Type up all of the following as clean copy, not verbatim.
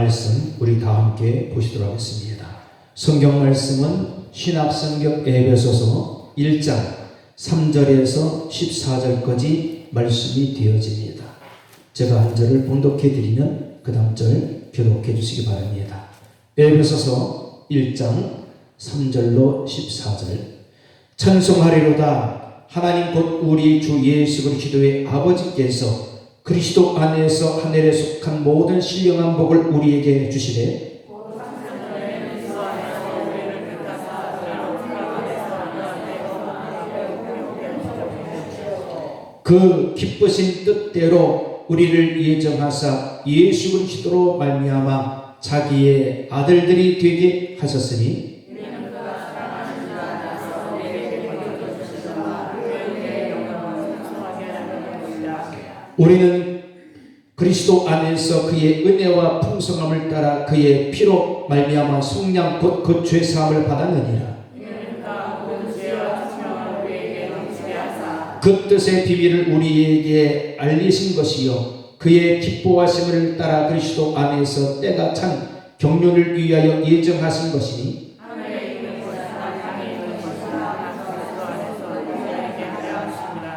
말씀 우리 다 함께 보시도록 하겠습니다. 성경 말씀은 신약성경 에베소서 1장 3절에서 14절까지 말씀이 되어집니다. 제가 한 절을 봉독해 드리면 그 다음 절 교독해 주시기 바랍니다. 에베소서 1장 3절로 14절. 찬송하리로다. 하나님 곧 우리 주 예수 그리스도의 아버지께서 그리스도 안에서 하늘에 속한 모든 신령한 복을 우리에게 주시되 그 기쁘신 뜻대로 우리를 예정하사 예수 그리스도로 말미암아 자기의 아들들이 되게 하셨으니 우리는 그리스도 안에서 그의 은혜와 풍성함을 따라 그의 피로 말미암아 속량 곧 그 죄 사함을 받았느니라. 그 뜻의 비밀을 우리에게 알리신 것이요 그의 기뻐하심을 따라 그리스도 안에서 때가 찬 경륜을 위하여 예정하신 것이니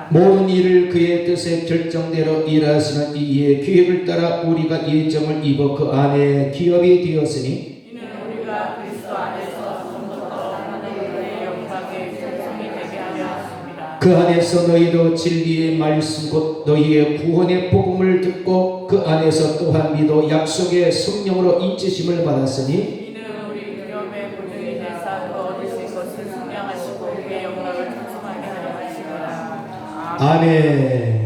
모든 일을 그의 뜻의 결정대로 일하시는 이의 계획을 따라 우리가 예정을 입어 그 안에 기업이 되었으니 이는 우리가 그리스도 안에서 처음부터 하나님의 영광의 결정이 되게 하려 하십니다. 그 안에서 너희도 진리의 말씀 곧 너희의 구원의 복음을 듣고 그 안에서 또한 믿어 약속의 성령으로 인치심을 받았으니 이는 우리 두려움의 보증이 되사 그 얻으신 것을 증명하시고 그의 영광을 찬송하게 하려 하십니다. 아멘.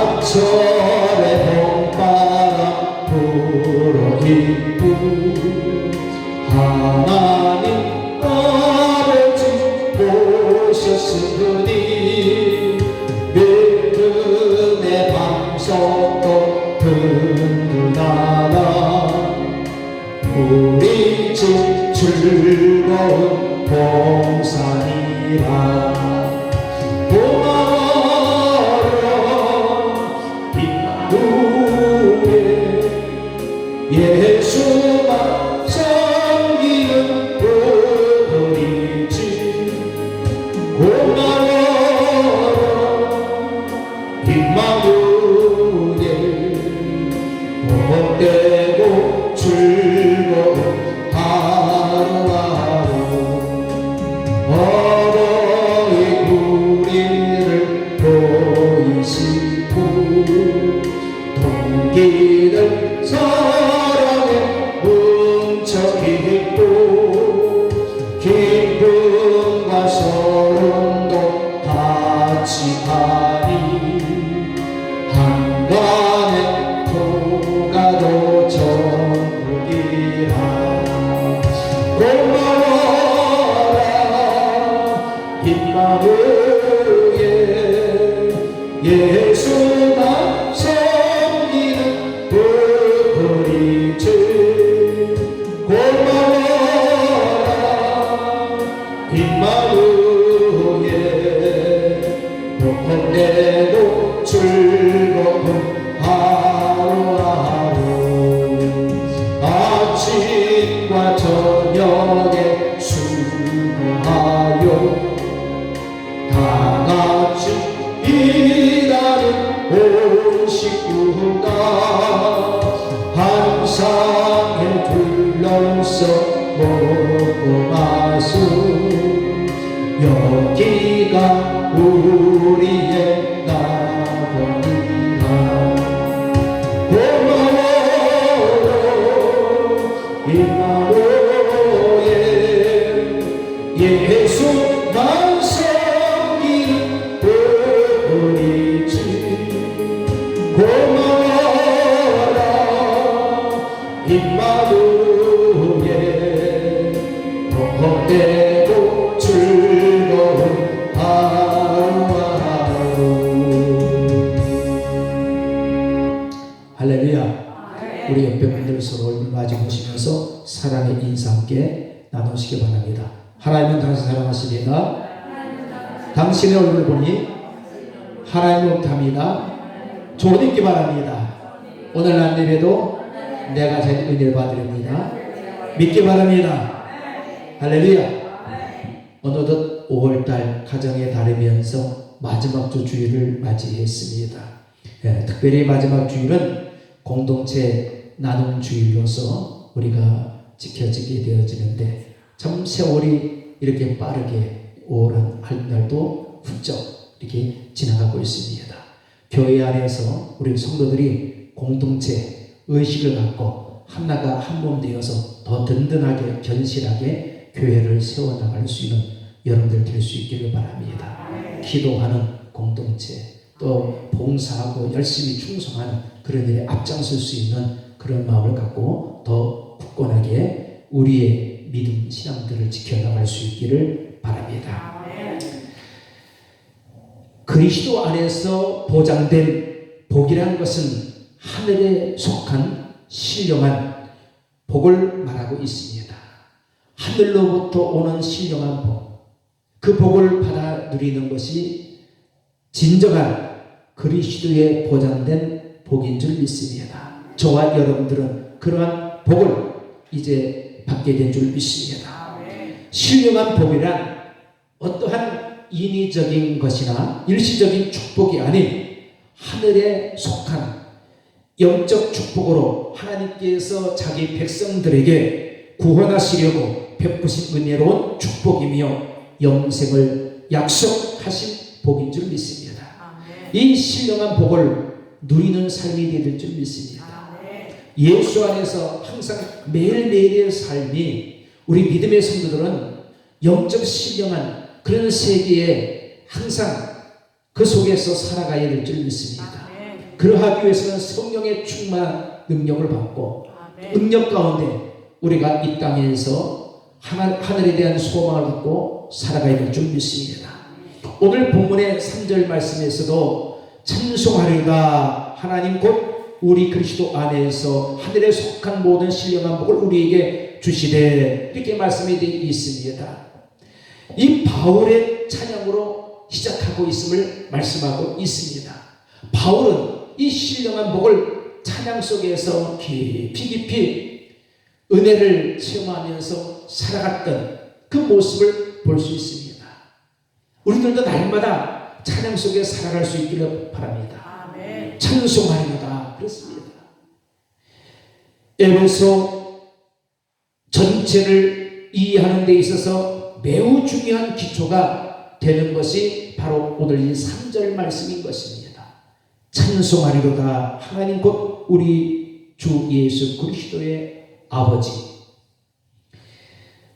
사철의 봄바람 불어일고 하나님 아버지 오셨으니 믿음의 방석도 든든하다 우리 집 즐거운 봉산이라 예수만 섬기는 우리 집 고마워라 임마누엘 복되고 즐거운 하루하루 어버이 우리를 보이시고 동기들 사랑에 뭉쳐있고 기쁨과 소름도 같이 하니 한간에 통가도 전부이라 고마워라 임마누엘 예수만 섬기는 우리 집 고마워라 임마누엘 복되고 즐거운 하루하루 아침과 저녁에 수고하여 다같이 일하는 온 식구가 한 상에 둘러서 먹고 마수 여기가 우리의 나라니라 고마워요 임마누엘 예수만 섬기는 우리 집 고마워라 임마누엘 복되고 즐거운 하루하루 당신의 얼굴을 보니 하나님을 탑니다. 좋은 있기 바랍니다. 오늘 난 예배도 내가 제 은혜를 받으렵니다. 믿기 바랍니다. 할렐루야. 어느덧 5월달 가정의 달이면서 마지막 주 주일을 맞이했습니다. 특별히 마지막 주일은 공동체 나눔 주일로서 우리가 지켜지게 되어지는데 참 세월이 이렇게 빠르게 5월 한 날도 훌쩍 이렇게 지나가고 있습니다. 교회 안에서 우리 성도들이 공동체 의식을 갖고 하나가 한 몸 되어서 더 든든하게 견실하게 교회를 세워나갈 수 있는 여러분들 될 수 있기를 바랍니다. 기도하는 공동체, 또 봉사하고 열심히 충성하는 그런 일에 앞장설 수 있는 그런 마음을 갖고 더 굳건하게 우리의 믿음 신앙들을 지켜나갈 수 있기를 바랍니다. 그리스도 안에서 보장된 복이라는 것은 하늘에 속한 신령한 복을 말하고 있습니다. 하늘로부터 오는 신령한 복, 그 복을 받아 누리는 것이 진정한 그리스도의 보장된 복인 줄 믿습니다. 저와 여러분들은 그러한 복을 이제 받게 된 줄 믿습니다. 신령한 복이란 어떠한 인위적인 것이나 일시적인 축복이 아닌 하늘에 속한 영적 축복으로 하나님께서 자기 백성들에게 구원하시려고 베푸신 은혜로운 축복이며 영생을 약속하신 복인 줄 믿습니다. 이 신령한 복을 누리는 삶이 될 줄 믿습니다. 예수 안에서 항상 매일매일의 삶이 우리 믿음의 성도들은 영적 신령한 그런 세계에 항상 그 속에서 살아가야 될 줄 믿습니다. 그러하기 위해서는 성령의 충만한 능력을 받고 능력 가운데 우리가 이 땅에서 하늘에 대한 소망을 갖고 살아가야 될 줄 믿습니다. 오늘 본문의 3절 말씀에서도 찬송하리가 하나님 곧 우리 그리스도 안에서 하늘에 속한 모든 신령한 복을 우리에게 주시되 이렇게 말씀이 되어 있습니다. 이 바울의 찬양으로 시작하고 있음을 말씀하고 있습니다. 바울은 이 신령한 복을 찬양 속에서 깊이 은혜를 체험하면서 살아갔던 그 모습을 볼 수 있습니다. 우리들도 날마다 찬양 속에 살아갈 수 있기를 바랍니다. 찬송하리로다 그렇습니다. 에베소 전체를 이해하는 데 있어서 매우 중요한 기초가 되는 것이 바로 오늘 이 3절 말씀인 것입니다. 찬송하리로다 하나님 곧 우리 주 예수 그리스도의 아버지.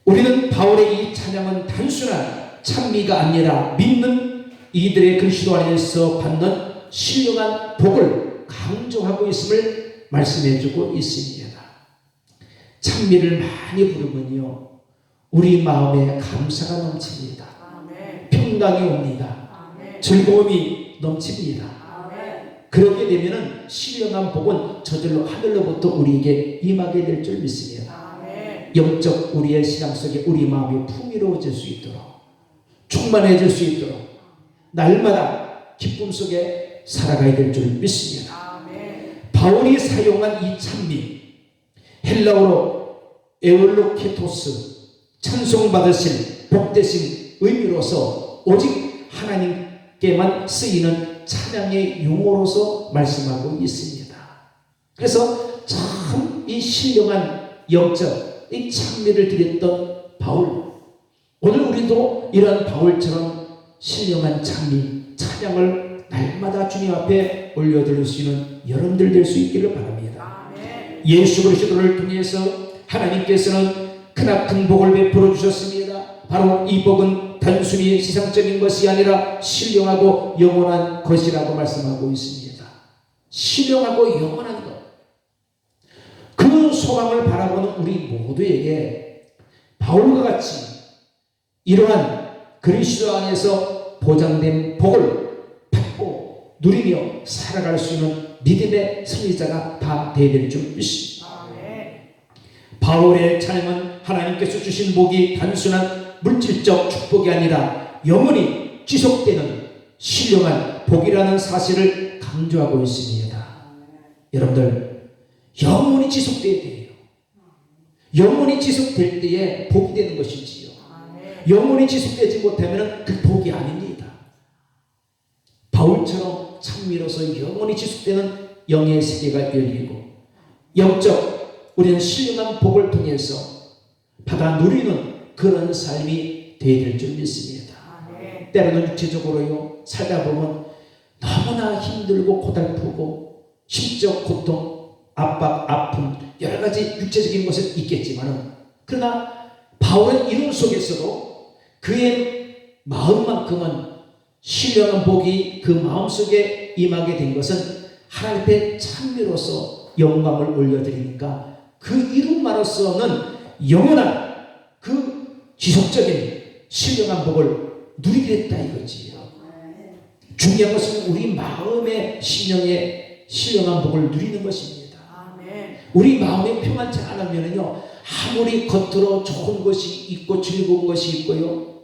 우리는 바울의 이 찬양은 단순한 찬미가 아니라 믿는 이들의 그리스도 안에서 받는 신령한 복을 강조하고 있음을 말씀해주고 있습니다. 찬미를 많이 부르면요 우리 마음에 감사가 넘칩니다. 평강이 옵니다. 즐거움이 넘칩니다. 그렇게 되면은 신령한 복은 저절로 하늘로부터 우리에게 임하게 될 줄 믿습니다. 영적 우리의 신앙 속에 우리 마음이 풍요로워질 수 있도록 충만해질 수 있도록 날마다 기쁨 속에 살아가야 될 줄 믿습니다. 바울이 사용한 이 찬미 헬라어로 에올로케토스 찬송받으신 복되신 의미로서 오직 하나님께만 쓰이는 찬양의 용어로서 말씀하고 있습니다. 그래서 참 이 신령한 영적 이 찬미를 드렸던 바울, 오늘 우리도 이러한 바울처럼 신령한 찬미, 찬양을 날마다 주님 앞에 올려드릴 수 있는 여러분들 될 수 있기를 바랍니다. 예수 그리스도를 통해서 하나님께서는 크나큰 복을 베풀어 주셨습니다. 바로 이 복은 단순히 세상적인 것이 아니라 신령하고 영원한 것이라고 말씀하고 있습니다. 신령하고 영원한 것. 그 소망을 바라보는 우리 모두에게 바울과 같이 이러한 그리스도 안에서 보장된 복을 받고 누리며 살아갈 수 있는 믿음의 승리자가 다 되어야 될 줄 믿습니다. 바울의 찬양은 하나님께서 주신 복이 단순한 물질적 축복이 아니라 영원히 지속되는 신령한 복이라는 사실을 강조하고 있습니다. 여러분들, 영원히 지속돼야 돼요. 영원히 지속될 때에 복이 되는 것이지요. 영원히 지속되지 못하면 그 복이 아닙니다. 바울처럼 찬미로서 영원히 지속되는 영의 세계가 열리고 영적 우리는 신령한 복을 통해서 받아 누리는 그런 삶이 되어야 될 줄 믿습니다. 때로는 육체적으로요 살다 보면 너무나 힘들고 고달프고 심적 고통, 압박, 아픔 여러 가지 육체적인 것은 있겠지만 그러나 바울은 이런 속에서도 그의 마음만큼은 신령한 복이 그 마음속에 임하게 된 것은 하나님 앞에 찬미로서 영광을 올려드리니까 그 이름만으로서는 영원한 그 지속적인 신령한 복을 누리게 됐다 이거지요. 중요한 것은 우리 마음의 신령의 신령한 복을 누리는 것입니다. 우리 마음이 평안치 않으면요 아무리 겉으로 좋은 것이 있고 즐거운 것이 있고요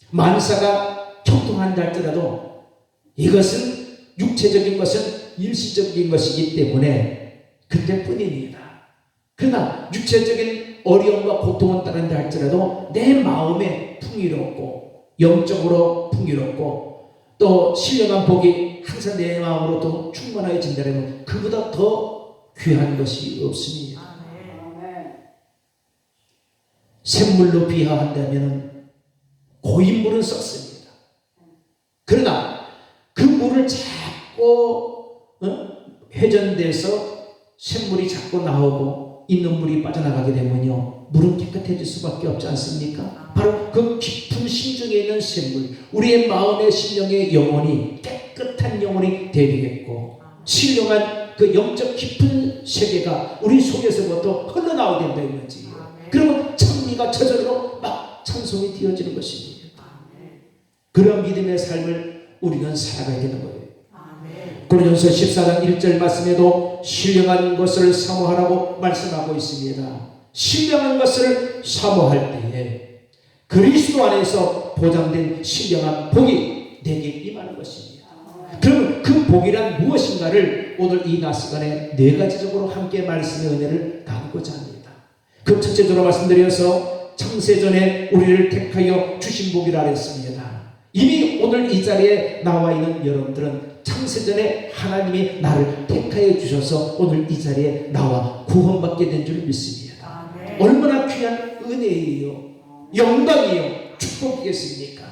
만사가 형통한다 할지라도 이것은 육체적인 것은 일시적인 것이기 때문에 그때뿐입니다. 그러나 육체적인 어려움과 고통은 따른다 할지라도 내 마음에 풍요롭고 영적으로 풍요롭고 또 신령한 복이 항상 내 마음으로도 충만해진다면 그보다 더 귀한 것이 없습니다. 샘물로 비하한다면 고인물은 썩습니다. 그러나 그 물을 자꾸 회전돼서 샘물이 자꾸 나오고 있는 물이 빠져나가게 되면요 물은 깨끗해질 수밖에 없지 않습니까? 바로 그 깊은 심중에 있는 샘물 우리의 마음의 신령의 영혼이 깨끗한 영혼이 되겠고 신령한 그 영적 깊은 세계가 우리 속에서부터 흘러나오게 된다는 거지. 그러면 찬미가 저절로 막 찬송이 되어지는 것입니다. 그런 믿음의 삶을 우리는 살아가야 되는 거예요. 고린도전서 14장 1절 말씀에도 신령한 것을 사모하라고 말씀하고 있습니다. 신령한 것을 사모할 때에 그리스도 안에서 보장된 신령한 복이 내게 임하는 것입니다. 그러면 그 복이란 무엇인가를 오늘 이 낮 시간에 네 가지적으로 함께 말씀의 은혜를 나누고자 합니다. 그 첫째적으로 말씀드려서 창세전에 우리를 택하여 주신 복이라 했습니다. 이미 오늘 이 자리에 나와 있는 여러분들은 창세전에 하나님이 나를 택하여 주셔서 오늘 이 자리에 나와 구원받게 된 줄 믿습니다. 얼마나 귀한 은혜예요. 영광이요. 축복이겠습니까?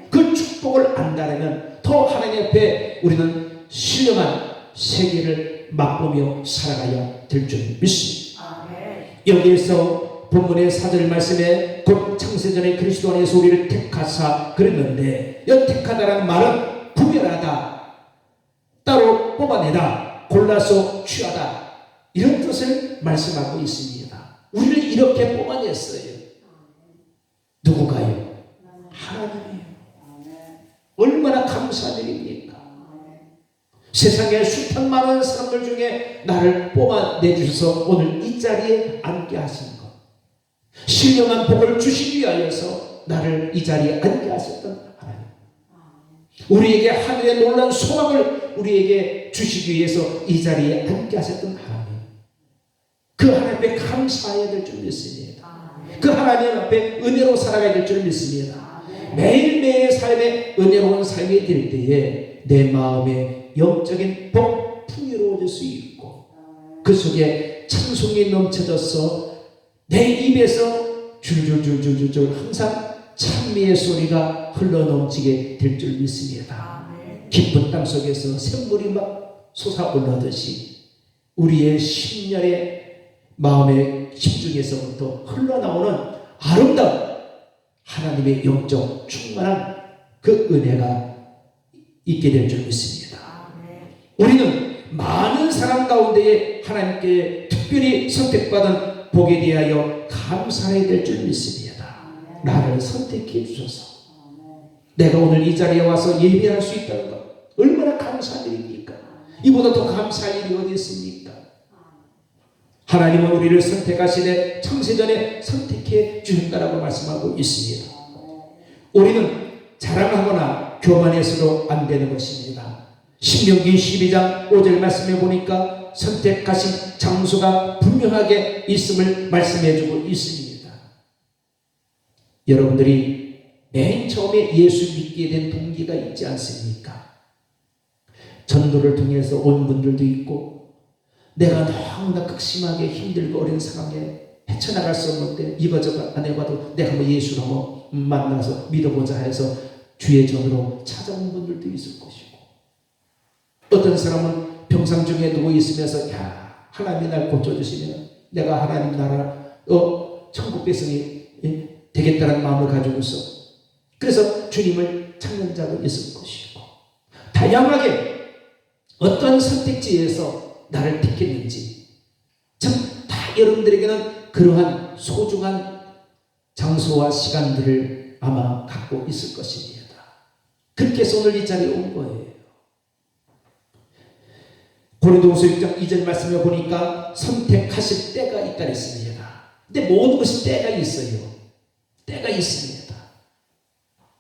그 축복을 안다면 더 하나님 앞에 우리는 신령한 세계를 맛보며 살아가야 될 줄 믿습니다. 여기에서 본문의 4절 말씀에 곧 창세전에 그리스도 안에서 우리를 택하사 그랬는데 이 택하다라는 말은 구별하다, 따로 뽑아내다, 골라서 취하다 이런 뜻을 말씀하고 있습니다. 우리를 이렇게 뽑아냈어요. 누구가요? 하나님이에요. 얼마나 감사한 일입니까? 세상에 수천 많은 사람들 중에 나를 뽑아내주셔서 오늘 이 자리에 앉게 하신 것, 신령한 복을 주시기 위하여서 나를 이 자리에 앉게 하셨던 하나님, 우리에게 하늘의 놀라운 소망을 우리에게 주시기 위해서 이 자리에 앉게 하셨던 하나님, 그 하나님 앞에 감사해야 될 줄 믿습니다. 그 하나님 앞에 은혜로 살아가야 될 줄 믿습니다. 매일매일의 삶에 은혜로운 삶이 될 때에 내 마음에 영적인 복 풍요로워질 수 있고 그 속에 찬송이 넘쳐져서 내 입에서 줄줄줄줄줄 항상 찬미의 소리가 흘러넘치게 될 줄 믿습니다. 깊은 땅 속에서 샘물이 막 솟아올라듯이 우리의 심령의 마음의 심중에서부터 흘러나오는 아름다운 하나님의 영적 충만한 그 은혜가 있게 될 줄 믿습니다. 우리는 많은 사람 가운데에 하나님께 특별히 선택받은 복에 대하여 감사해야 될 줄 믿습니다. 나를 선택해 주셔서 내가 오늘 이 자리에 와서 예배할 수 있다는 것 얼마나 감사한 일입니까? 이보다 더 감사할 일이 어디 있습니까? 하나님은 우리를 선택하시되 창세전에 선택해 주셨다라고 말씀하고 있습니다. 우리는 자랑하거나 교만해서도 안 되는 것입니다. 신명기 12장 5절 말씀에 보니까 선택하신 장소가 분명하게 있음을 말씀해주고 있습니다. 여러분들이 맨 처음에 예수 믿게 된 동기가 있지 않습니까? 전도를 통해서 온 분들도 있고, 내가 너무나 극심하게 힘들고 어려운 상황에 헤쳐나갈 수 없는데 이거저거 안 해봐도 내가 뭐 예수를 한번 만나서 믿어보자 해서 주의 전으로 찾아온 분들도 있을 것이고, 어떤 사람은 병상 중에 누워 있으면서 야, 하나님이 날 고쳐주시면 내가 하나님 나라 천국 백성이 되겠다는 마음을 가지고서 그래서 주님을 찾는 자도 있을 것이고, 다양하게 어떤 선택지에서 나를 택했는지 참 다 여러분들에게는 그러한 소중한 장소와 시간들을 아마 갖고 있을 것입니다. 그렇게 해서 오늘 이 자리에 온 거예요. 고린도후서 6장 2절 말씀을 보니까 선택하실 때가 있다 했습니다. 근데 모든 것이 때가 있어요. 때가 있습니다.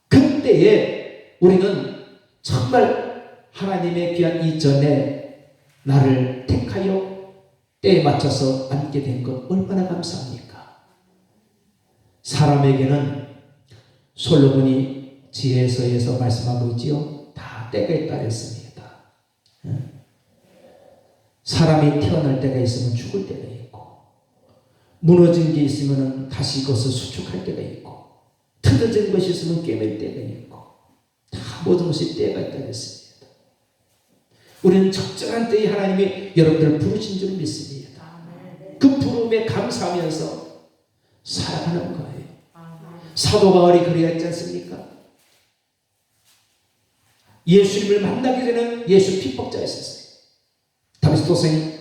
그때에 우리는 정말 하나님의 귀한 이전에 나를 택하여 때에 맞춰서 앉게 된 것 얼마나 감사합니까? 사람에게는 솔로몬이 지혜서에서 말씀하고 있지요. 다 때가 있다 했습니다. 사람이 태어날 때가 있으면 죽을 때가 있고, 무너진 게 있으면 다시 그것을 수축할 때가 있고, 틀어진 것이 있으면 깨맬 때가 있고, 다 모든 것이 때가 있다 했습니다. 우리는 적절한 때에 하나님이 여러분들을 부르신 줄 믿습니다. 그 부름에 감사하면서 살아가는 거예요. 사도 바울이 그랬지 않습니까? 예수님을 만나기 전에는 예수 핍박자였었어요. 다메스코스에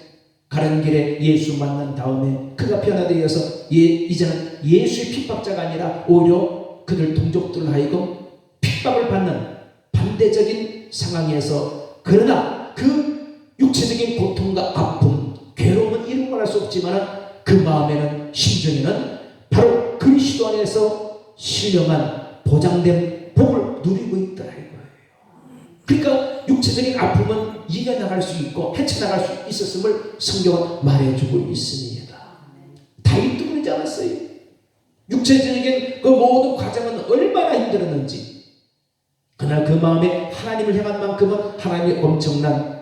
가는 길에 예수 만난 다음에 그가 변화되어서 이제는 예수의 핍박자가 아니라 오히려 그들 동족들을 하여금 핍박을 받는 반대적인 상황에서, 그러나 그 육체적인 고통과 아픔, 괴로움은 이루 말할 수 없지만 그 마음에는, 심정에는 바로 그리스도 안에서 신령한 보장된 복을 누리고 있다 이거예요. 그러니까 육체적인 아픔은 이겨나갈 수 있고 헤쳐나갈 수 있었음을 성경은 말해주고 있습니다. 다윗도 그러지 않았어요. 육체적인 그 모든 과정은 얼마나 힘들었는지, 그러나 그 마음에 하나님을 향한 만큼은 하나님의 엄청난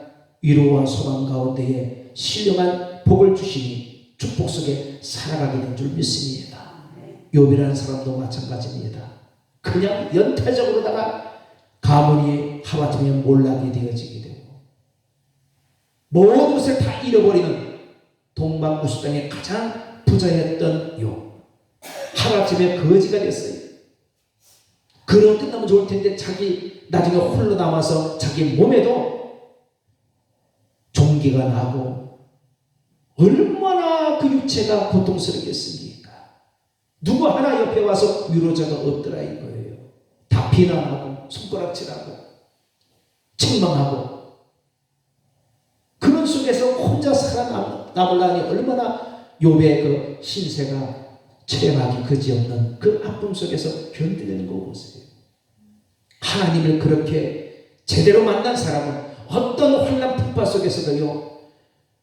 위로와 소망 가운데에 신령한 복을 주시니 축복 속에 살아가게 된 줄 믿습니다. 욥이라는 사람도 마찬가지입니다. 그냥 연타적으로다가 가문이 하마터면 몰락이 되어지게 되고 모든 것을 다 잃어버리는 동방우수 땅의 가장 부자였던 욥, 하루아침에 거지가 됐어요. 그런 끝나면 좋을 텐데 자기 나중에 홀로 남아서 자기 몸에도 종기가 나고 얼마나 그 육체가 고통스럽겠습니까? 누구 하나 옆에 와서 위로자가 없더라 이거예요. 다 비난하고 손가락질하고 책망하고 그런 속에서 혼자 살아남으려니 얼마나 욥의 그 신세가 처량하기 그지없는 그 아픔 속에서 견디는 거 보세요. 하나님을 그렇게 제대로 만난 사람은 어떤 환난 풍파 속에서도요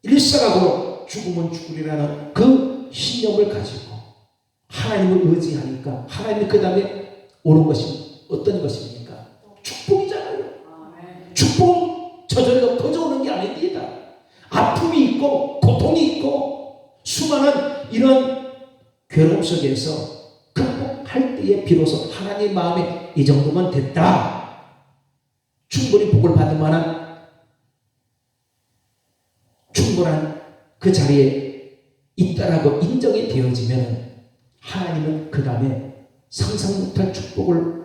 일사각오로 죽으면 죽으리라는 그 신념을 가지고 하나님을 의지하니까 하나님이 그 다음에 오는 것이 어떤 것입니까? 축복이잖아요. 축복은 저절로 거저오는 게 아닙니다. 아픔이 있고 고통이 있고 수많은 이런 괴로움 속에서 극복할 때에 비로소 하나님 마음에 이 정도면 됐다, 충분히 복을 받을 만한 충분한 그 자리에 있다라고 인정이 되어지면 하나님은 그 다음에 상상 못할 축복을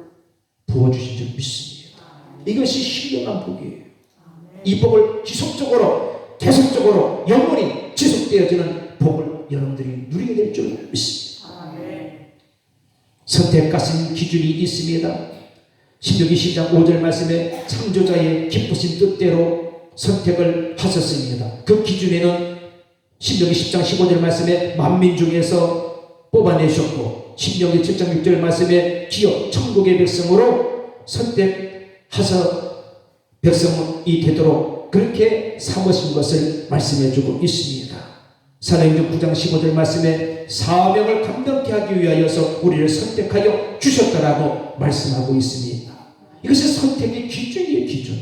부어주신 줄 믿습니다. 이것이 신령한 복이에요. 이 복을 지속적으로 계속적으로 영원히 지속되어지는 복을 여러분들이 누리게 될 줄 믿습니다. 선택하신 기준이 있습니다. 신명기 10장 5절 말씀에 창조자의 기쁘신 뜻대로 선택을 하셨습니다. 그 기준에는 신명기 10장 15절 말씀에 만민 중에서 뽑아내셨고, 신명기 7장 6절 말씀에 기업 천국의 백성으로 선택하서 백성이 되도록 그렇게 삼으신 것을 말씀해 주고 있습니다. 사도행전 9장 15절 말씀에 사명을 감당케 하기 위하여서 우리를 선택하여 주셨다라고 말씀하고 있습니다. 이것은 선택의 기준이에요. 기준.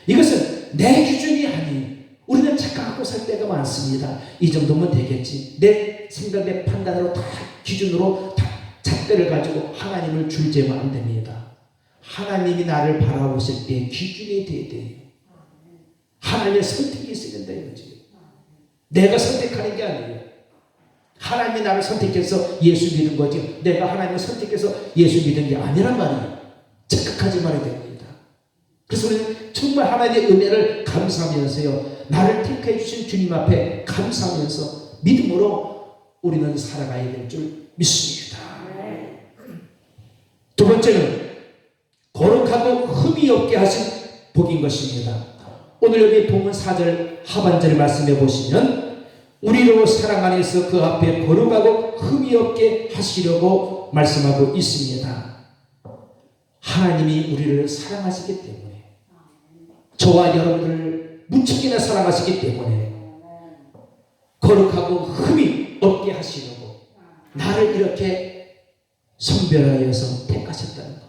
이것은 내 기준이 아니에요. 우리는 착각하고 살 때가 많습니다. 이 정도면 되겠지. 내 생각, 내 판단으로 다 기준으로 다 잣대를 가지고 하나님을 줄재면 안 됩니다. 하나님이 나를 바라보실 때 기준이 돼야 돼요. 하나님의 선택이 있어야 된다 이거지. 내가 선택하는 게 아니에요. 하나님이 나를 선택해서 예수 믿은 거지. 내가 하나님을 선택해서 예수 믿은 게 아니란 말이에요. 착각하지 말아야 됩니다. 그래서 우리는 정말 하나님의 은혜를 감사하면서요, 나를 택해 주신 주님 앞에 감사하면서 믿음으로 우리는 살아가야 될 줄 믿습니다. 두 번째는 거룩하고 흠이 없게 하신 복인 것입니다. 오늘 여기 본문 4절 하반절 말씀해 보시면 우리로 사랑 안에서 그 앞에 거룩하고 흠이 없게 하시려고 말씀하고 있습니다. 하나님이 우리를 사랑하시기 때문에, 저와 여러분을 무척이나 사랑하시기 때문에 거룩하고 흠이 없게 하시려고 나를 이렇게 선별하여서 택하셨다는 것.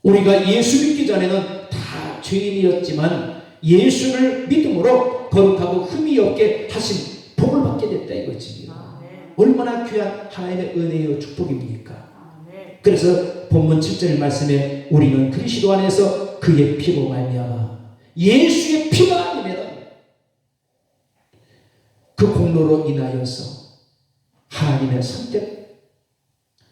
우리가 예수 믿기 전에는 다 죄인이었지만 예수를 믿음으로 거룩하고 흠이 없게 하신 복을 받게 됐다 이거지. 얼마나 귀한 하나님의 은혜요 축복입니까? 그래서 본문 7절 말씀에 우리는 그리스도 안에서 그의 피로 말미암아, 예수의 피가 아니면 그 공로로 인하여서 하나님의 선택,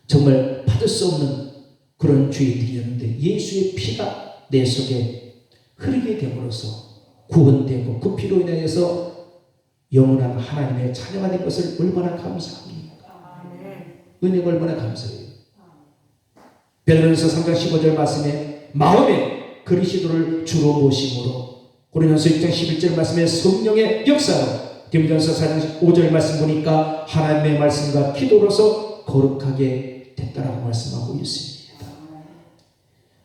정말 받을 수 없는 그런 죄인들이었는데 예수의 피가 내 속에 흐르게 됨으로써 구원되고 그 피로 인하여서 영원한 하나님의 자녀가 된 것을 얼마나 감사합니까? 은혜가 얼마나 감사해요. 베드로전서 3장 15절 말씀에 마음에 그리스도를 주로 모심으로, 고린도전서 6장 11절 말씀에 성령의 역사로, 디모데전서 4장 5절 말씀 보니까 하나님의 말씀과 기도로서 거룩하게 됐다라고 말씀하고 있습니다.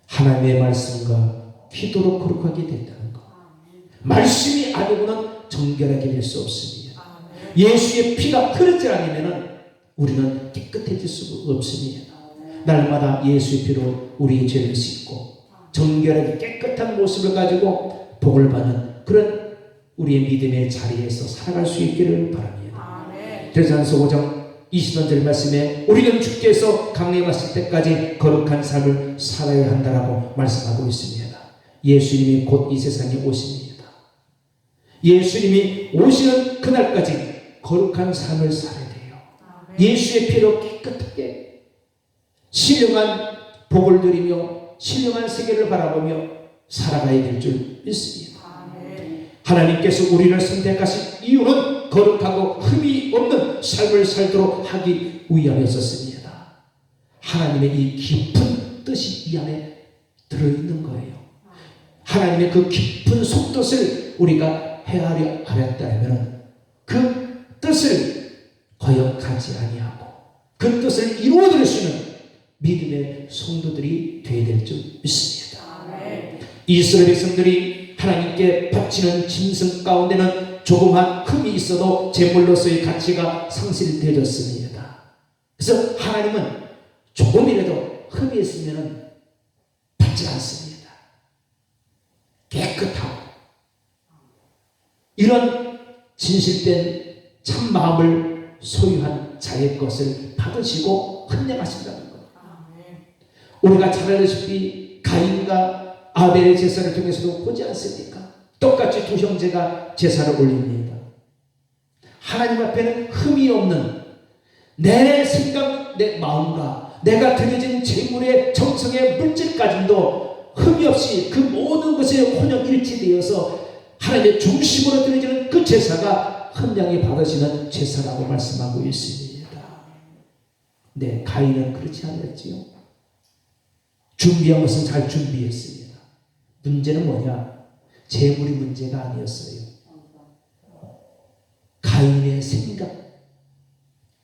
하나님의 말씀과 기도로 거룩하게 됐다는 것. 말씀이 아니고는 정결하게 될 수 없습니다. 예수의 피가 흐르지 않으면 우리는 깨끗해질 수가 없습니다. 날마다 예수의 피로 우리의 죄를 씻고 정결하게 깨끗한 모습을 가지고 복을 받는 그런 우리의 믿음의 자리에서 살아갈 수 있기를 바랍니다. 대전서 5장 20절 말씀에 우리는 주께서 강림하실 때까지 거룩한 삶을 살아야 한다라고 말씀하고 있습니다. 예수님이 곧 이 세상에 오십니다. 예수님이 오시는 그날까지 거룩한 삶을 살아야 돼요. 예수의 피로 깨끗하게 신령한 복을 누리며 신령한 세계를 바라보며 살아가야 될 줄 믿습니다. 하나님께서 우리를 선택하신 이유는 거룩하고 흠이 없는 삶을 살도록 하기 위함이었습니다. 하나님의 이 깊은 뜻이 이 안에 들어있는 거예요. 하나님의 그 깊은 속뜻을 우리가 헤아려 알았다면 그 뜻을 거역하지 아니하고 그 뜻을 이루어드릴 수 있는 믿음의 성도들이 되어야 될 줄 믿습니다. 이스라엘 백성들이 하나님께 바치는 짐승 가운데는 조그만 흠이 있어도 제물로서의 가치가 상실되어졌습니다. 그래서 하나님은 조금이라도 흠이 있으면 받지 않습니다. 깨끗하고 이런 진실된 참 마음을 소유한 자의 것을 받으시고 헌정하신다는 것. 우리가 잘 알다시피 가인과 아벨의 제사를 통해서도 보지 않습니까? 똑같이 두 형제가 제사를 올립니다. 하나님 앞에는 흠이 없는 내 생각, 내 마음과 내가 드려진 제물의 정성의 물질까지도 흠이 없이 그 모든 것에 혼연일치되어서 하나님의 중심으로 드려지는 그 제사가 헌장이 받으시는 제사라고 말씀하고 있습니다. 네, 가인은 그렇지 않았지요. 준비한 것은 잘 준비했습니다. 문제는 뭐냐? 재물이 문제가 아니었어요. 가인의 생각,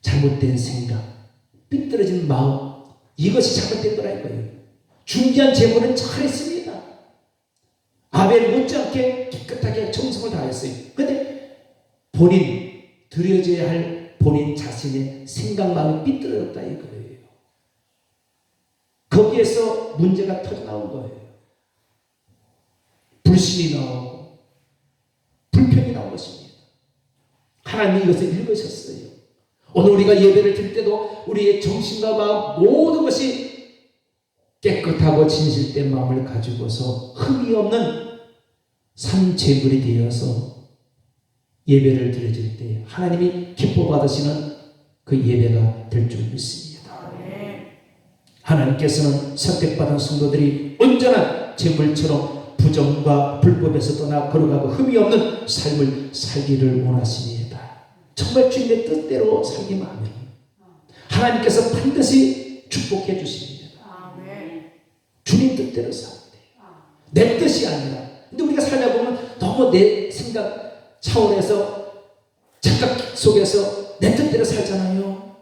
잘못된 생각, 삐뚤어진 마음, 이것이 잘못된 거라 이거예요. 중기한 제물은 잘했습니다. 아벨 못지않게 깨끗하게 정성을 다했어요. 그런데 본인 드려져야 할 본인 자신의 생각 마음이 삐뚤어졌다 이거예요. 거기에서 문제가 터져나온 거예요. 불신이 나오고 불평이 나온 것입니다. 하나님이 이것을 읽으셨어요. 오늘 우리가 예배를 드릴 때도 우리의 정신과 마음 모든 것이 깨끗하고 진실된 마음을 가지고서 흠이 없는 산제물이 되어서 예배를 드려질 때 하나님이 기뻐 받으시는 그 예배가 될 줄 믿습니다. 하나님께서는 선택받은 성도들이 온전한 제물처럼 부정과 불법에서 떠나 걸어가고 흠이 없는 삶을 살기를 원하십니다. 정말 주님의 뜻대로 살기만 하면 하나님께서 반드시 축복해 주십니다. 주님 뜻대로 살아야 돼요. 내 뜻이 아니라. 근데 우리가 살다 보면 너무 내 생각 차원에서 착각 속에서 내 뜻대로 살잖아요.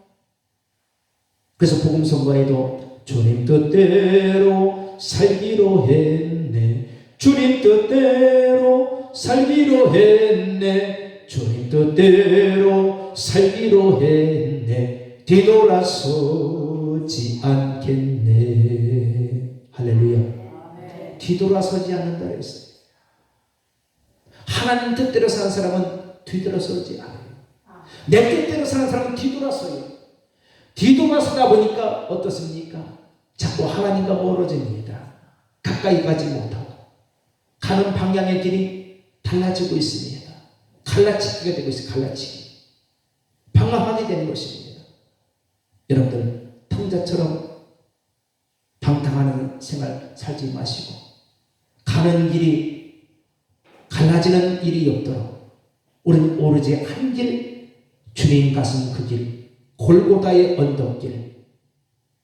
그래서 복음 선거에도 주님 뜻대로 살기로 했네. 주님 뜻대로 살기로 했네. 주님 뜻대로 살기로 했네. 뒤돌아서지 않겠네. 할렐루야. 뒤돌아서지 않는다 했어요. 하나님 뜻대로 사는 사람은 뒤돌아서지 않아요. 내 뜻대로 사는 사람은 뒤돌아서요. 뒤돌아서다 보니까 어떻습니까? 자꾸 하나님과 멀어집니다. 가까이 가지 못하고 가는 방향의 길이 달라지고 있습니다. 갈라치기가 되고 있어요. 갈라치기. 방황하게 되는 것입니다. 여러분들 탕자처럼 방탕하는 생활 살지 마시고 가는 길이 갈라지는 일이 없도록 우리는 오로지 한 길, 주님 가신 그 길, 골고다의 언덕길,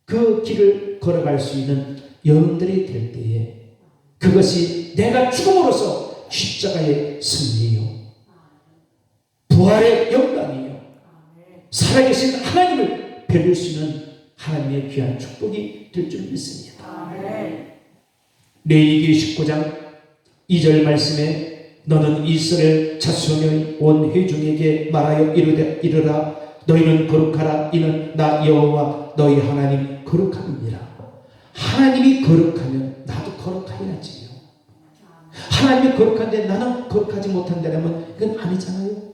그 길을 걸어갈 수 있는 여러분들이 될 때에 그것이 내가 죽음으로써 십자가의 승리요, 부활의 영광이요, 살아계신 하나님을 배울 수 있는 하나님의 귀한 축복이 될 줄 믿습니다. 레위기 19장 2절 말씀에 너는 이스라엘 자손의 온 회중에게 말하여 이르라 너희는 거룩하라 이는 나 여호와 너희 하나님 거룩함이니라. 하나님이 거룩하면 나도 거룩하야지요. 하나님이 거룩한데 나는 거룩하지 못한다면 이건 아니잖아요.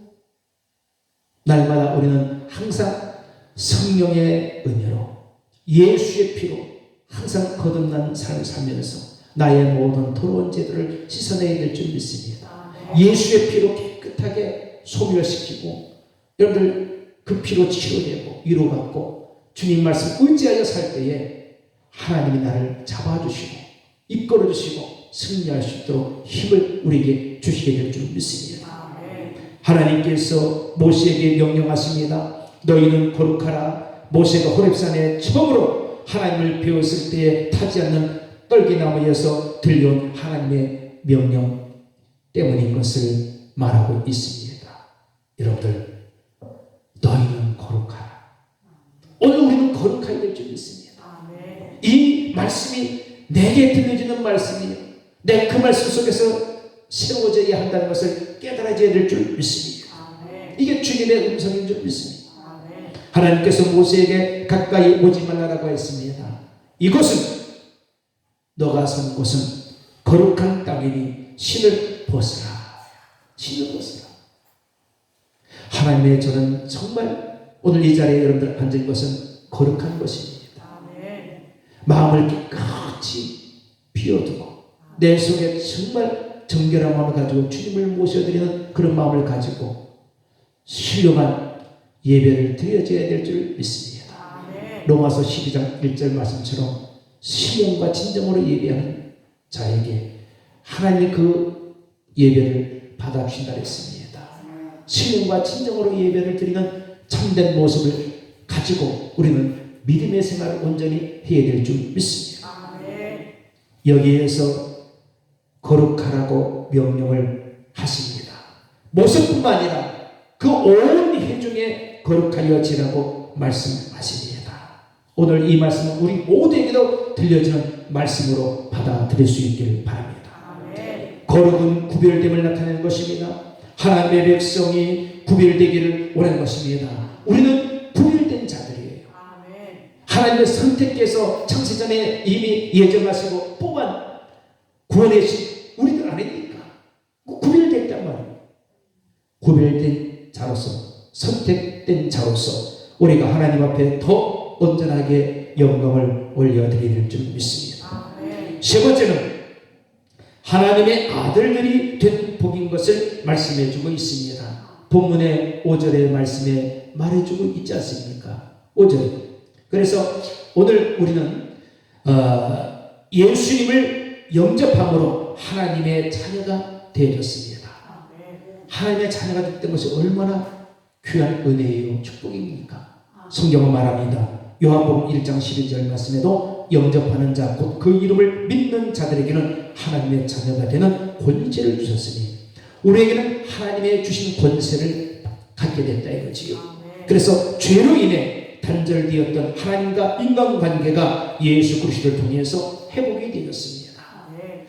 날마다 우리는 항상 성령의 은혜로 예수의 피로 항상 거듭난 삶을 살면서 나의 모든 더러운 죄들을 씻어내야 될 줄 믿습니다. 예수의 피로 깨끗하게 소멸시키고 여러분들 그 피로 치료되고 위로받고 주님 말씀 의지하여 살 때에 하나님이 나를 잡아주시고 이끌어주시고 승리할 수 있도록 힘을 우리에게 주시게 될 줄 믿습니다. 하나님께서 모세에게 명령하십니다. 너희는 거룩하라. 모세가 호렙산에 처음으로 하나님을 배웠을 때에 타지 않는 떨기나무에서 들려온 하나님의 명령 때문인 것을 말하고 있습니다. 여러분들 너희는 거룩하라. 오늘 우리는 거룩하게 될 줄 믿습니다. 이 말씀이 내게 들려주는 말씀이요, 내 그 말씀 속에서 세워져야 한다는 것을 깨달아져야 될 줄 믿습니다. 이게 주님의 음성인 줄 믿습니다. 하나님께서 모세에게 가까이 오지 말라라고 했습니다. 이곳은 너가 선 곳은 거룩한 땅이니 신을 벗으라. 신을 벗으라. 하나님의 저는 정말 오늘 이 자리에 여러분들 앉은 것은 거룩한 것입니다. 마음을 깨끗이 비워두고 내 속에 정말 정결한 마음을 가지고 주님을 모셔드리는 그런 마음을 가지고 신령한 예배를 드려져야 될 줄 믿습니다. 로마서 12장 1절 말씀처럼 신령과 진정으로 예배하는 자에게 하나님이 그 예배를 받아주신다 했습니다. 신령과 진정으로 예배를 드리는 참된 모습을 가지고 우리는 믿음의 생활을 온전히 해야 될 줄 믿습니다. 여기에서 거룩하라고 명령을 하십니다. 모습뿐만 아니라 그 온 회중에 거룩하여 지라고 말씀하십니다. 오늘 이 말씀은 우리 모두에게도 들려지는 말씀으로 받아들일 수 있기를 바랍니다. 아멘. 거룩은 구별됨을 나타내는 것입니다. 하나님의 백성이 구별되기를 원하는 것입니다. 우리는 구별된 자들이에요. 아멘. 하나님의 선택께서 창세전에 이미 예정하시고 뽑아 구원하신 우리들 아닙니까? 구별됐단 말이에요. 구별된 자로서, 선택된 자로서 우리가 하나님 앞에 더 온전하게 영광을 올려드릴 줄 믿습니다. 아멘. 세 번째는 하나님의 아들들이 된 복인 것을 말씀해 주고 있습니다. 본문의 5절의 말씀에 말해주고 있지 않습니까? 5절. 그래서 오늘 우리는 예수님을 영접함으로 하나님의 자녀가 되어졌습니다. 아멘. 하나님의 자녀가 됐던 것이 얼마나 귀한 은혜요 축복입니까? 성경은 말합니다. 요한복음 1장 11절 말씀에도 영접하는 자 곧 그 이름을 믿는 자들에게는 하나님의 자녀가 되는 권세를 주셨으니 우리에게는 하나님의 주신 권세를 갖게 됐다 이거지요. 그래서 죄로 인해 단절되었던 하나님과 인간관계가 예수 그리스도를 통해서 회복이 되었습니다. 아멘.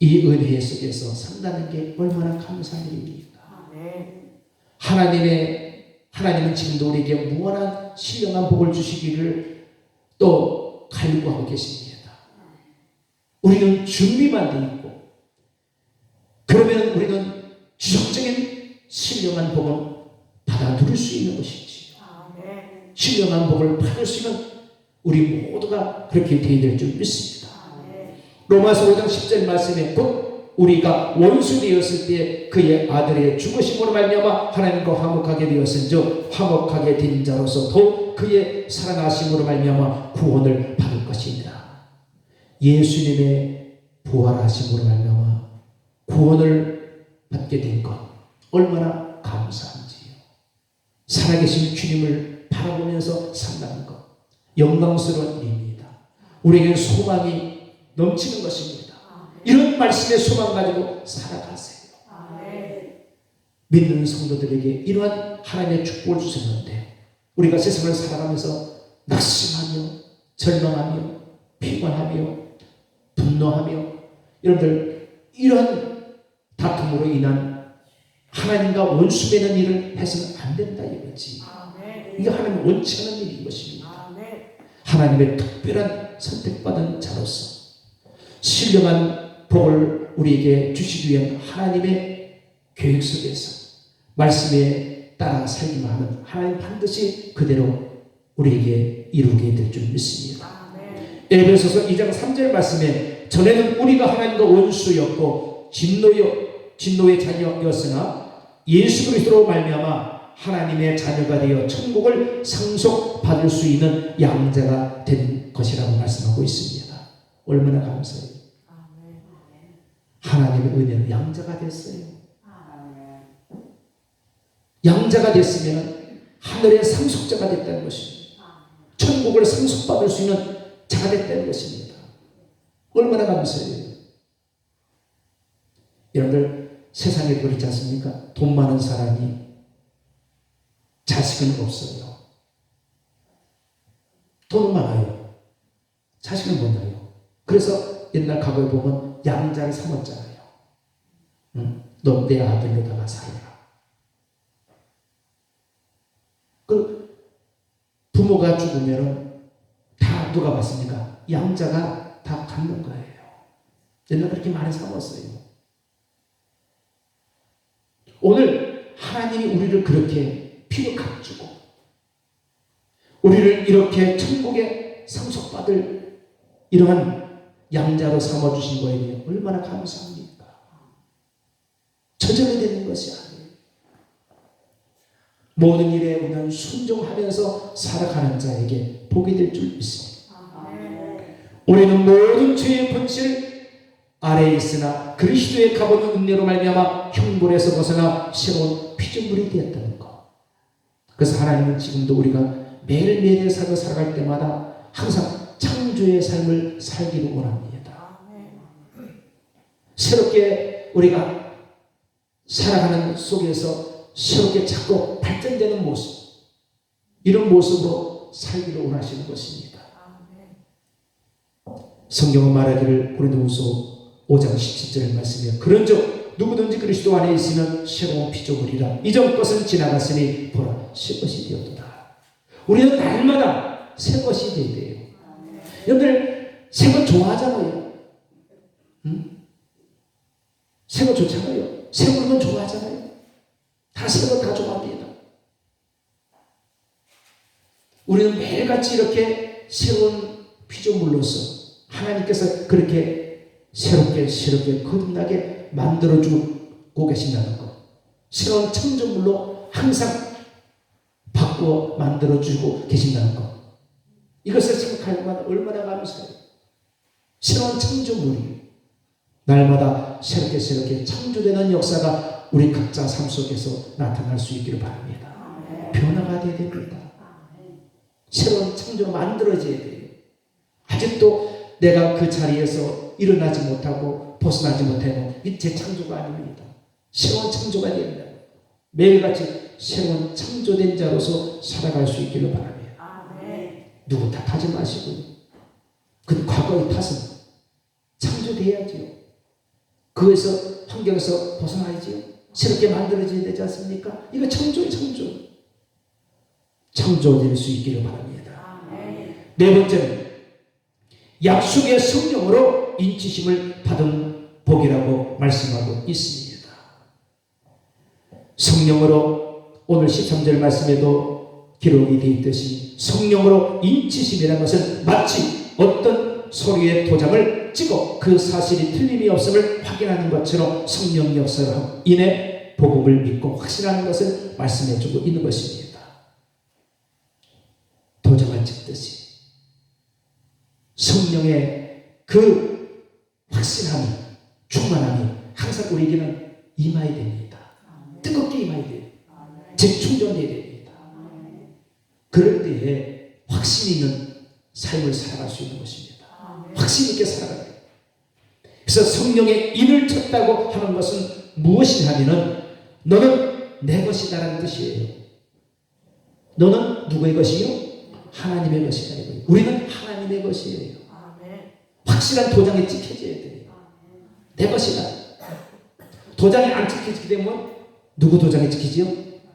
이 은혜 속에서 산다는 게 얼마나 감사한 일입니까? 아멘. 하나님은 지금도 우리에게 무한한 신령한 복을 주시기를 또 간구하고 계십니다. 우리는 준비만 돼 있고 그러면 우리는 지속적인 신령한 복을 받아 누릴 수 있는 것이지요. 아멘. 신령한 복을 받을 수 있는 우리 모두가 그렇게 되어야 될 줄 믿습니다. 아멘. 로마서 5장 10절 말씀에 곧 우리가 원수 되었을 때 그의 아들의 죽으심으로 말미암아 하나님과 화목하게 되었은즉 화목하게 된 자로서 더욱 그의 살아나심으로 말미암아 구원을 받을 것이니라. 예수님의 부활하심으로 말미암아 구원을 받게 된 것 얼마나 감사한지요. 살아계신 주님을 바라보면서 산다는 것 영광스러운 일입니다. 우리에게는 소망이 넘치는 것입니다. 이런 말씀의 소망 가지고 살아가세요. 아멘. 믿는 성도들에게 이러한 하나님의 축복을 주셨는데 우리가 세상을 살아가면서 낙심하며 절망하며 피곤하며 분노하며 여러분들 이러한 다툼으로 인한 하나님과 원수 맺는 일을 해서는 안 된다 이거지. 아멘. 이게 하나님 원치 않는 일인 것입니다. 아멘. 하나님의 특별한 선택받은 자로서 신령한 복을 우리에게 주시기 위한 하나님의 계획 속에서 말씀에 따라 살기만 하면 하나님 반드시 그대로 우리에게 이루게 될 줄 믿습니다. 아멘. 에베소서 2장 3절 말씀에 전에는 우리가 하나님과 원수였고 진노의 자녀였으나 예수 그리스도로 말미암아 하나님의 자녀가 되어 천국을 상속받을 수 있는 양자가 된 것이라고 말씀하고 있습니다. 얼마나 감사해요. 하나님의 은혜로 양자가 됐어요. 양자가 됐으면 하늘의 상속자가 됐다는 것입니다. 천국을 상속받을 수 있는 자가 됐다는 것입니다. 얼마나 감사해요. 여러분들 세상에 그렇지 않습니까? 돈 많은 사람이 자식은 없어요. 돈은 많아요. 자식은 못 낳아요. 그래서 옛날 과거에 보면 양자를 삼았잖아요. 너 내 아들에다가 살아라. 그 부모가 죽으면 다 누가 받습니까? 양자가 다 갖는 거예요. 옛날 그렇게 많이 삼았어요. 오늘 하나님이 우리를 그렇게 피를 값주고 우리를 이렇게 천국에 상속받을 이러한 양자로 삼아주신 거에 대해 얼마나 감사합니까? 저절로 되는 것이 아니에요. 모든 일에 우리는 순종하면서 살아가는 자에게 복이 될 줄 믿습니다. 우리는 모든 죄의 본질 아래에 있으나 그리스도의 값없는 은혜로 말미암아 형벌에서 벗어나 새로운 피조물이 되었다는 것. 그래서 하나님은 지금도 우리가 매일매일의 삶을 살아갈 때마다 항상 창조의 삶을 살기를 원합니다. 새롭게 우리가 살아가는 속에서 새롭게 자꾸 발전되는 모습, 이런 모습으로 살기를 원하시는 것입니다. 성경은 말하기를 고린도후서 5장 17절 말씀에 그런즉 누구든지 그리스도 안에 있으면 새로운 피조물이라 이전 것은 지나갔으니 보라 새 것이 되었도다. 우리는 날마다 새 것이 되어야 돼요. 여러분들 새 것 좋아하잖아요. 새 것 좋잖아요. 새 물건 좋아하잖아요. 다 새 것 다 좋아합니다. 우리는 매일같이 이렇게 새로운 피조물로서 하나님께서 그렇게 새롭게 거듭나게 만들어주고 계신다는 것. 새로운 창조물로 항상 바꾸어 만들어주고 계신다는 것. 이것을 생각할 때마다 얼마나 감사해요. 새로운 창조물이 날마다 새롭게 창조되는 역사가 우리 각자 삶 속에서 나타날 수 있기를 바랍니다. 변화가 되어야 됩니다. 새로운 창조로 만들어져야 돼요. 아직도 내가 그 자리에서 일어나지 못하고 벗어나지 못하고 이 제 창조가 아닙니다. 새로운 창조가 됩니다. 매일같이 새로운 창조된 자로서 살아갈 수 있기를 바랍니다. 누구 탓하지 마시고요. 그 과거의 탓은 창조돼야지요. 그에서 환경에서 벗어나야지요. 새롭게 만들어져야 되지 않습니까? 이거 창조예요, 창조. 창조될 수 있기를 바랍니다. 네 번째는 약속의 성령으로 인치심을 받은 복이라고 말씀하고 있습니다. 성령으로 오늘 13절 말씀에도 기록이 되어 있듯이 성령으로 인치심이라는 것은 마치 어떤 서류에 도장을 찍어 그 사실이 틀림이 없음을 확인하는 것처럼 성령 역사로 인해 복음을 믿고 확신하는 것을 말씀해주고 있는 것입니다. 도장을 찍듯이 성령의 그 확신함이 충만함이 항상 우리에게는 임해야 됩니다. 뜨겁게 임해야 돼요. 재충전해야 됩니다. 그럴 때에 확신 있는 삶을 살아갈 수 있는 것입니다. 확신 있게 살아가야 돼요. 그래서 성령의 인을 쳤다고 하는 것은 무엇이냐면은 너는 내 것이다라는 뜻이에요. 너는 누구의 것이요? 하나님의 것이다. 우리는 하나님의 것이에요. 확실한 도장이 찍혀져야 돼요. 내 것이다. 도장이 안 찍히게 되면 누구 도장이 찍히지요?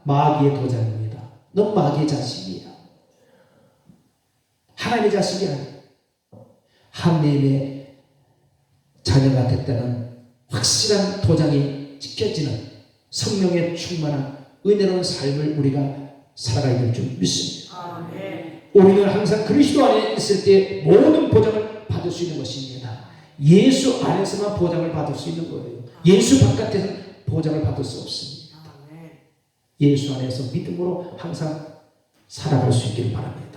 마귀의 도장입니다. 넌 마귀의 자식이야. 하나님의 자식이 아니야. 하나님의 자녀가 됐다는 확실한 도장이 찍혀지는 성령의 충만한 은혜로운 삶을 우리가 살아가야 될 줄 믿습니다. 우리는 항상 그리스도 안에 있을 때 모든 보장을 받을 수 있는 것입니다. 예수 안에서만 보장을 받을 수 있는 거예요. 예수 바깥에서는 보장을 받을 수 없습니다. 예수 안에서 믿음으로 항상 살아갈 수 있기를 바랍니다.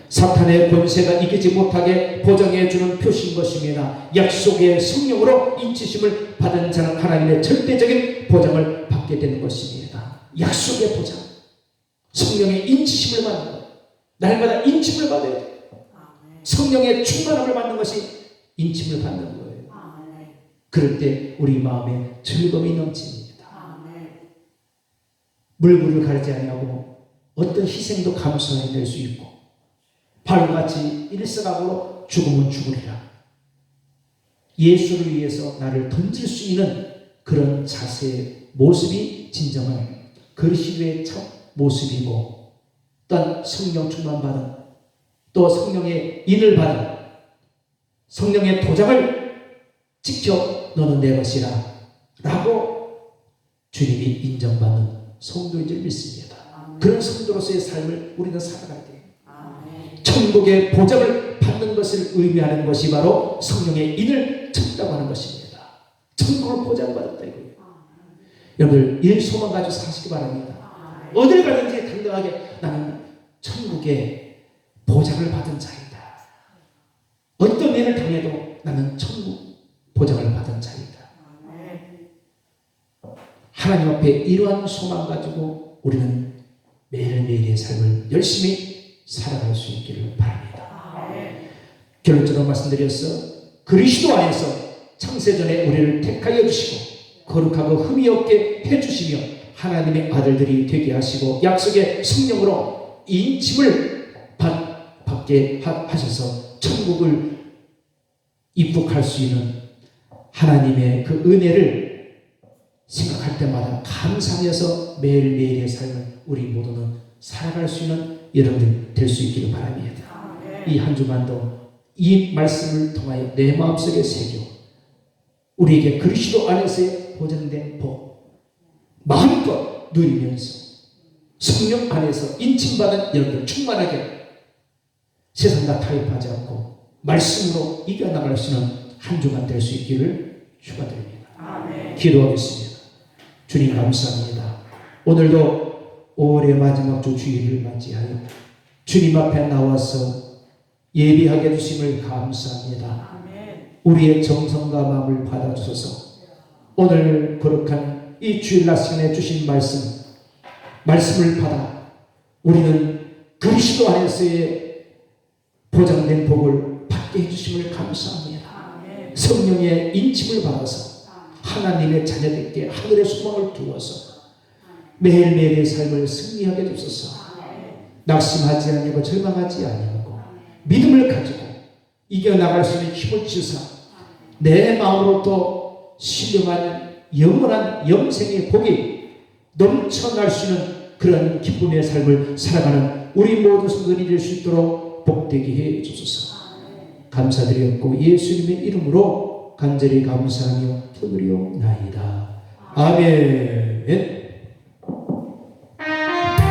사탄의 권세가 이기지 못하게 보장해 주는 표시인 것입니다. 약속의 성령으로 인치심을 받은 자는 하나님의 절대적인 보장을 받게 되는 것입니다. 약속의 보장, 성령의 인치심을 받는 것, 날마다 인침을 받아야 돼요. 성령의 충만함을 받는 것이 인침을 받는 거예요. 그럴 때 우리 마음에 즐거움이 넘칩니다. 물불을 가리지 아니하고 어떤 희생도 감수해낼 수 있고 바울같이 일사각오로 죽으면 죽으리라. 예수를 위해서 나를 던질 수 있는 그런 자세의 모습이 진정한 그리스도의 참 모습이고 또한 성령 충만 받은 또 성령의 인을 받은 성령의 도장을 지켜 너는 내 것이라 라고 주님이 인정받는 성도인 줄 믿습니다. 그런 성도로서의 삶을 우리는 살아가야 돼요. 천국의 보장을 받는 것을 의미하는 것이 바로 성령의 인을 쳤다고 하는 것입니다. 천국을 보장받았다 이거예요. 여러분들 일 소망 가지고 사시기 바랍니다. 어딜 가든지 당당하게 나는 천국의 보장을 받은 자이다. 어떤 일을 당해도 나는 천국 보장을 받은 자이다. 하나님 앞에 이러한 소망 가지고 우리는 매일매일의 삶을 열심히 살아갈 수 있기를 바랍니다. 결론적으로 말씀드렸어. 그리스도 안에서 창세전에 우리를 택하여 주시고 거룩하고 흠이 없게 해주시며 하나님의 아들들이 되게 하시고 약속의 성령으로 인침을 받게 하셔서 천국을 입국할 수 있는 하나님의 그 은혜를 생각할 때마다 감사해서 매일매일의 삶을 우리 모두는 살아갈 수 있는 여러분들 될 수 있기를 바랍니다. 이 한 주간도 이 말씀을 통하여 내 마음속에 새겨 우리에게 그리스도 안에서의 보존된 복 마음껏 누리면서 성령 안에서 인침받은 여러분들 충만하게 세상과 타협하지 않고 말씀으로 이겨나갈 수 있는 한 주간 될 수 있기를 축원드립니다. 기도하겠습니다. 주님 감사합니다. 오늘도 5월의 마지막 주 주일을 맞이하여 주님 앞에 나와서 예비하게 해주심을 감사합니다. 우리의 정성과 마음을 받아주소서. 오늘 거룩한 이 주일날 시간에 주신 말씀을 받아 우리는 그리스도 안에서의 보장된 복을 받게 해주심을 감사합니다. 성령의 인침을 받아서 하나님의 자녀들께 하늘의 소망을 두어서 매일매일의 삶을 승리하게 해주소서. 낙심하지 아니하고 절망하지 아니하고 믿음을 가지고 이겨나갈 수 있는 힘을 주사 내 마음으로 또 신령한 영원한 영생의 복이 넘쳐날 수 있는 그런 기쁨의 삶을 살아가는 우리 모두 성도들이 될 수 있도록 복되게 해 주소서. 감사드렸고 예수님의 이름으로 간절히 감사하며 기도드리옵나이다. 아멘.